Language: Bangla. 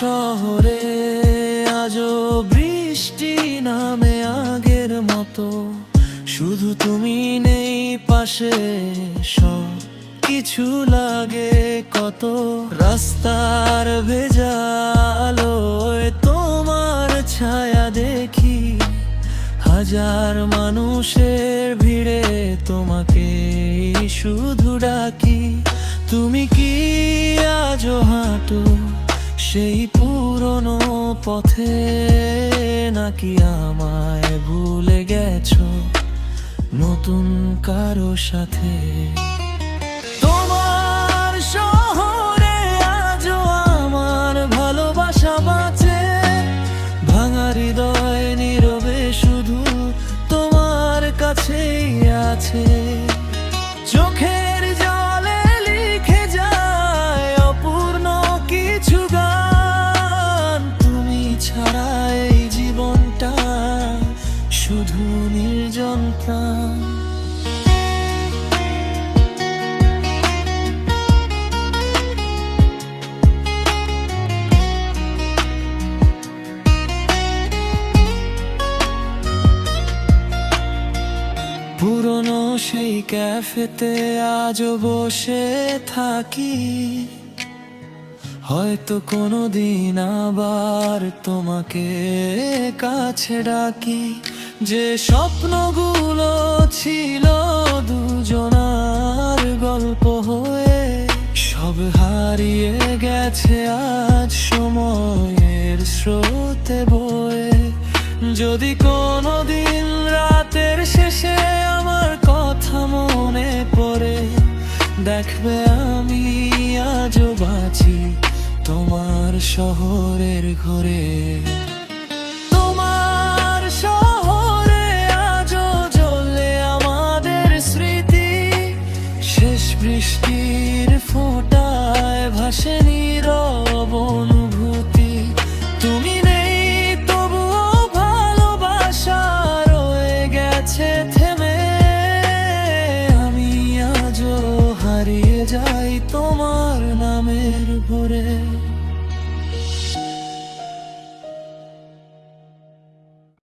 শহরে আজও বৃষ্টি নামে আগের মতো, শুধু তুমি নেই পাশে, সব কিছু লাগে কত। রাস্তার ভেজা আলোয় তোমার ছায়া দেখি, হাজার মানুষের ভিড়ে তোমাকে শুধু ডাকি। তুমি কি আজও হাঁটো সেই পুরনো পথে, নাকি আমায় ভুলে গেছো নতুন কারো সাথে? তোমার শহরে আজও আমার ভালোবাসা বাঁচে, ভাঙা হৃদয় নীরবে শুধু তোমার কাছেই আছে। চোখের জলে লিখে যায় অপূর্ণ কিছু গান, তুমি ছাড়া এই জীবনটা শুধু নির্জন প্রাণ। পুরনো সেই ক্যাফেতে আজও বসে থাকি, হয়তো কোনোদিন আবার তোমাকে কাছে ডাকি। যে স্বপ্নগুলো ছিল দুজনার গল্প হয়ে, সব হারিয়ে গেছে আজ সময়ের স্রোতে বয়ে। যদি কোনোদিন রাতের শেষে আমার কথা মনে পড়ে, দেখবে আমি আজও বাঁচি তোমার শহরের ঘরে। তোমার শহরে আজও জ্বলে আমাদের স্মৃতি, শেষ বৃষ্টির ফোঁটায় ভাসেনি